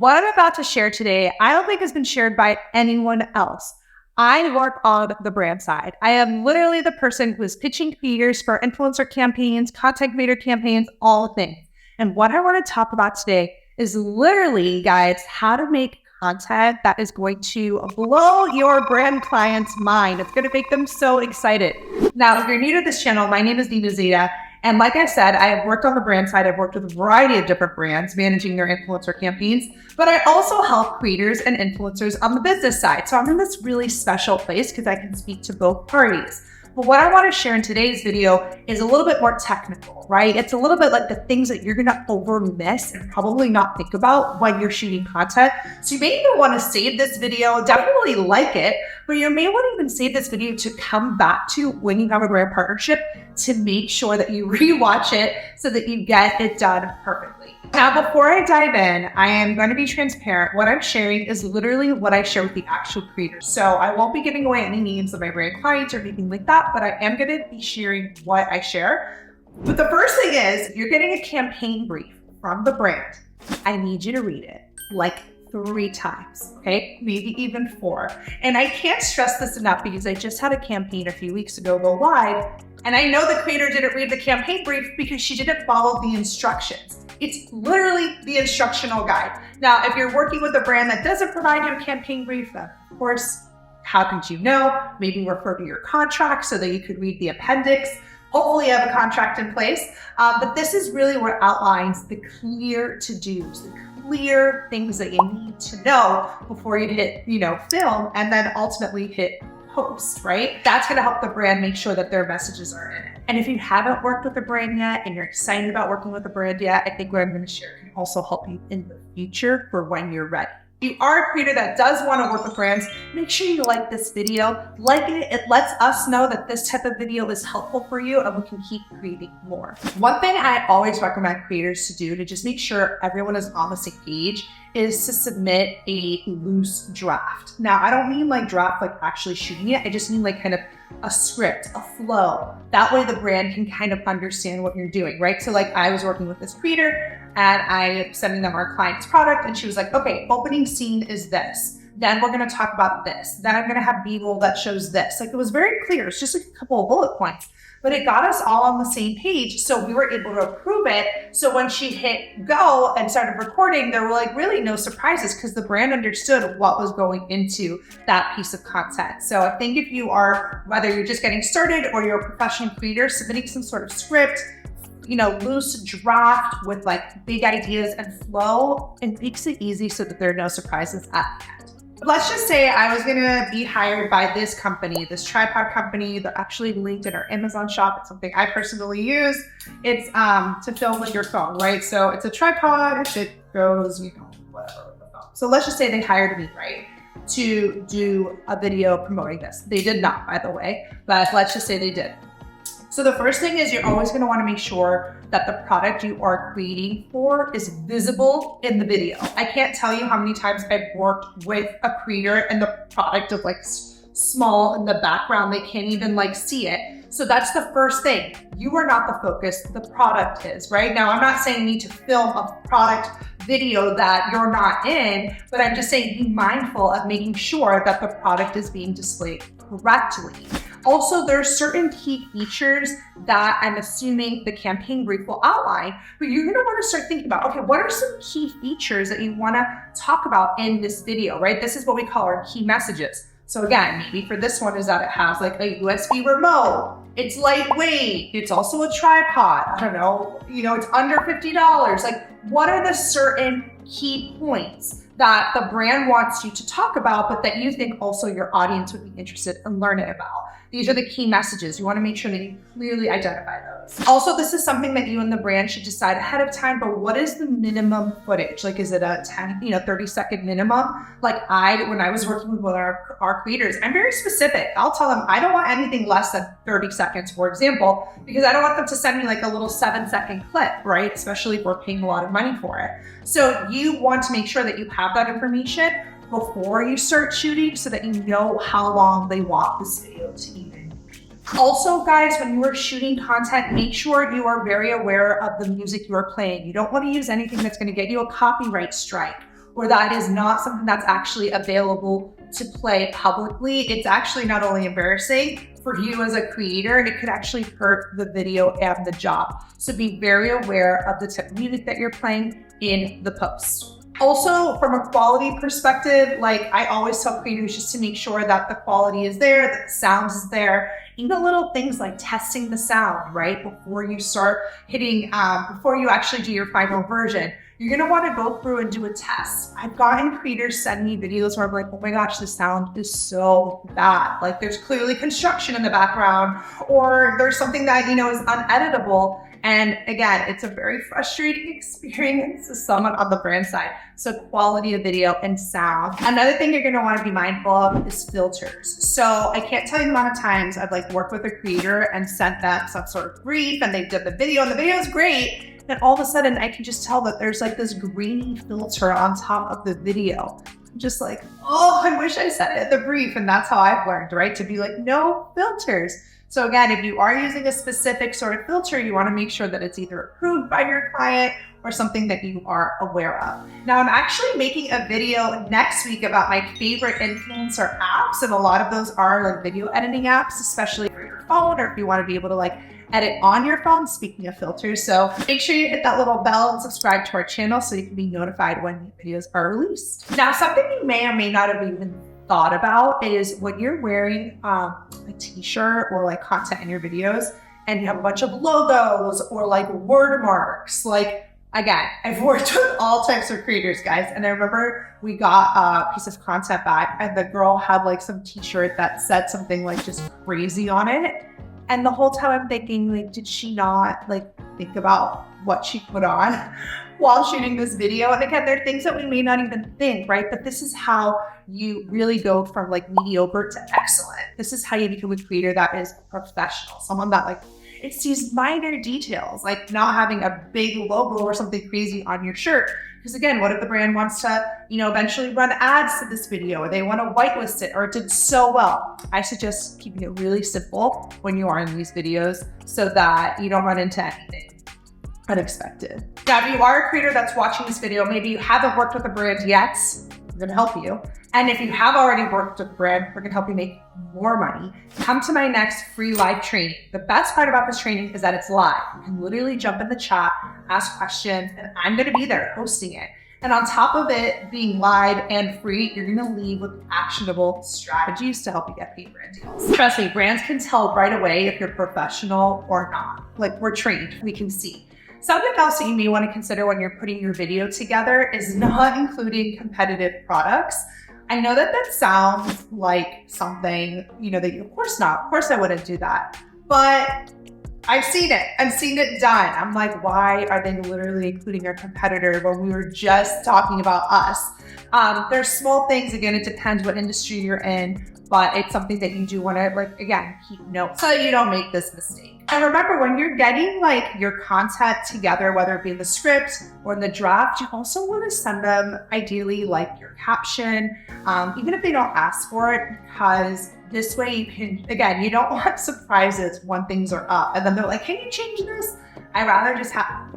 What I'm about to share today, I don't think has been shared by anyone else. I work on the brand side. I am literally the person who is pitching creators for influencer campaigns, content creator campaigns, all things. And what I want to talk about today is literally, guys, how to make content that is going to blow your brand client's mind. It's going to make them so excited. Now, if you're new to this channel, my name is Dina Zeta. And like I said, I have worked on the brand side. I've worked with a variety of different brands managing their influencer campaigns, but I also help creators and influencers on the business side. So I'm in this really special place because I can speak to both parties. But what I want to share in today's video is a little bit more technical, right? It's a little bit like the things that you're going to over miss and probably not think about when you're shooting content. So you may even want to save this video, definitely like it, but you may want to even save this video to come back to when you have a brand partnership to make sure that you rewatch it so that you get it done perfectly. Now, before I dive in, I am going to be transparent. What I'm sharing is literally what I share with the actual creators. So I won't be giving away any names of my brand clients or anything like that, but I am going to be sharing what I share. But the first thing is, if you're getting a campaign brief from the brand, I need you to read it like 3 times, okay? Maybe even 4. And I can't stress this enough because I just had a campaign a few weeks ago go live, and I know the creator didn't read the campaign brief because she didn't follow the instructions. It's literally the instructional guide. Now, if you're working with a brand that doesn't provide you a campaign brief, of course, how could you know? Maybe refer to your contract so that you could read the appendix. Hopefully you have a contract in place. But this is really what outlines the clear to-dos, the clear things that you need to know before you hit, film and then ultimately hit post, right? That's going to help the brand make sure that their messages are in it. And if you haven't worked with a brand yet and you're excited about working with a brand yet, I think what I'm going to share can also help you in the future for when you're ready. If you are a creator that does want to work with brands, make sure you like this video. Like it, it lets us know that this type of video is helpful for you and we can keep creating more. One thing I always recommend creators to do to just make sure everyone is on the same page is to submit a loose draft. Now, I don't mean like draft like actually shooting it. I just mean like kind of a script, a flow. That way the brand can kind of understand what you're doing, right? So like I was working with this creator and I sending them our client's product and she was like, okay, opening scene is this. Then we're going to talk about this. Then I'm going to have B-roll that shows this. Like it was very clear. It's just a couple of bullet points, but it got us all on the same page. So we were able to approve it. So when she hit go and started recording, there were like really no surprises because the brand understood what was going into that piece of content. So I think if you are, whether you're just getting started or you're a professional creator, submitting some sort of script, loose draft with like big ideas and flow, it makes it easy so that there are no surprises at the end. Let's just say I was going to be hired by this company, this tripod company that actually linked in our Amazon shop. It's something I personally use. It's to film with your phone, right? So it's a tripod. It goes, whatever with the phone. So let's just say they hired me, right, to do a video promoting this. They did not, by the way, but let's just say they did. So the first thing is you're always going to want to make sure that the product you are creating for is visible in the video. I can't tell you how many times I've worked with a creator and the product is like small in the background. They can't even like see it. So that's the first thing. You are not the focus, the product is, right? Now, I'm not saying you need to film a product video that you're not in, but I'm just saying be mindful of making sure that the product is being displayed correctly. Also, there are certain key features that I'm assuming the campaign brief will outline, but you're gonna wanna start thinking about, okay, what are some key features that you wanna talk about in this video, right? This is what we call our key messages. So again, maybe for this one is that it has like a USB remote, it's lightweight, it's also a tripod, I don't know, it's under $50. Like, what are the certain key points that the brand wants you to talk about, but that you think also your audience would be interested in learning about? These are the key messages. You want to make sure that you clearly identify those. Also, this is something that you and the brand should decide ahead of time, but what is the minimum footage? Like, is it a 30-second minimum? Like when I was working with our creators, I'm very specific. I'll tell them, I don't want anything less than 30 seconds, for example, because I don't want them to send me like a little 7-second clip, right? Especially if we're paying a lot of money for it. So you want to make sure that you have that information before you start shooting so that you know how long they want this video to even be. Also, guys, when you are shooting content, make sure you are very aware of the music you are playing. You don't want to use anything that's going to get you a copyright strike or that is not something that's actually available to play publicly, it's actually not only embarrassing for you as a creator, and it could actually hurt the video and the job. So be very aware of the type of music that you're playing in the post. Also, from a quality perspective, like I always tell creators just to make sure that the quality is there, that the sound is there. Even little things like testing the sound, right? Before you start hitting, before you actually do your final version, you're gonna wanna go through and do a test. I've gotten creators send me videos where I'm like, oh my gosh, the sound is so bad. Like there's clearly construction in the background, or there's something that, you know, is uneditable. And again, it's a very frustrating experience as someone on the brand side. So quality of video and sound. Another thing you're gonna wanna be mindful of is filters. So I can't tell you the amount of times I've like worked with a creator and sent them some sort of brief and they did the video and the video is great. And all of a sudden I can just tell that there's like this grainy filter on top of the video. I'm just like, oh, I wish I said it in the brief. And that's how I've learned, right? To be like, no filters. So again, if you are using a specific sort of filter, you want to make sure that it's either approved by your client or something that you are aware of. Now, I'm actually making a video next week about my favorite influencer apps. And a lot of those are like video editing apps, especially for your phone, or if you want to be able to like edit on your phone, speaking of filters. So make sure you hit that little bell and subscribe to our channel so you can be notified when new videos are released. Now, something you may or may not have even thought about is when you're wearing a t-shirt or like content in your videos and you have a bunch of logos or like word marks. Like, again, I've worked with all types of creators, guys. And I remember we got a piece of content back and the girl had like some t-shirt that said something like just crazy on it. And the whole time I'm thinking, like, did she not like think about what she put on while shooting this video? And again, there are things that we may not even think, right? But this is how you really go from like mediocre to excellent. This is how you become a creator that is professional, someone that like, it's these minor details, like not having a big logo or something crazy on your shirt. Because again, what if the brand wants to, you know, eventually run ads to this video, or they want to whitelist it, or it did so well? I suggest keeping it really simple when you are in these videos so that you don't run into anything unexpected. Now, if you are a creator that's watching this video, maybe you haven't worked with a brand yet, we're gonna help you. And if you have already worked with a brand, we're gonna help you make more money. Come to my next free live training. The best part about this training is that it's live. You can literally jump in the chat, ask questions, and I'm gonna be there hosting it. And on top of it being live and free, you're gonna leave with actionable strategies to help you get paid brand deals. Trust me, brands can tell right away if you're professional or not. Like, we're trained, we can see. Something else that you may want to consider when you're putting your video together is not including competitive products. I know that that sounds like something, you know, that you, of course not. Of course I wouldn't do that. But I've seen it. I've seen it done. I'm like, why are they literally including our competitor when we were just talking about us? There's small things. Again, it depends what industry you're in, but it's something that you do want to, like, again, keep notes so you don't make this mistake. And remember, when you're getting like your content together, whether it be in the script or in the draft, you also want to send them ideally like your caption, even if they don't ask for it, because this way you can, again, you don't want surprises when things are up and then they're like, can you change this? I'd rather just have,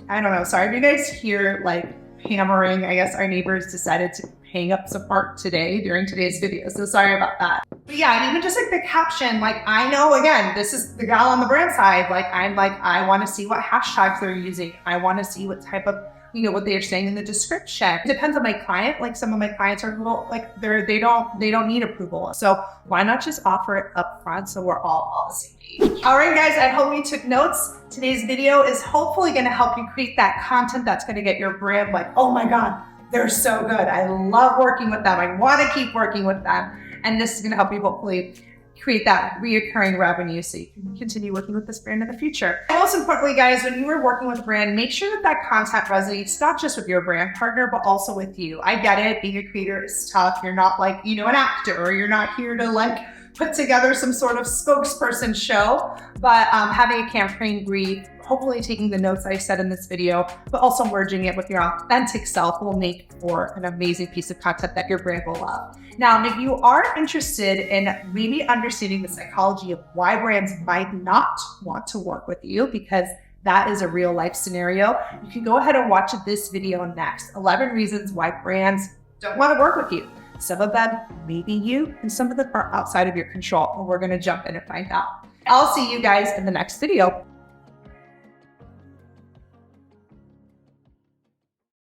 I don't know, sorry if you guys hear like hammering. I guess our neighbors decided to hang up some art today during today's video, so sorry about that. But yeah, and even just like the caption, like I know, again, this is the gal on the brand side, like I'm like, I want to see what hashtags they're using. I want to see what type of, you know, what they're saying in the description. It depends on my client. Like some of my clients are a little like they don't need approval. So why not just offer it up front so we're all on the same page? All right, guys, I hope you took notes. Today's video is hopefully going to help you create that content that's going to get your brand like, oh my God, they're so good. I love working with them. I want to keep working with them. And this is going to help you hopefully create that reoccurring revenue so you can continue working with this brand in the future. And most importantly, guys, when you are working with a brand, make sure that that content resonates not just with your brand partner, but also with you. I get it. Being a creator is tough. You're not like, you know, an actor, or you're not here to like put together some sort of spokesperson show, but having a campaign brief, hopefully taking the notes I said in this video, but also merging it with your authentic self will make for an amazing piece of content that your brand will love. Now, if you are interested in maybe understanding the psychology of why brands might not want to work with you because that is a real life scenario, you can go ahead and watch this video next. 11 reasons why brands don't want to work with you. Some of them may be you, and some of them are outside of your control. And we're going to jump in and find out. I'll see you guys in the next video.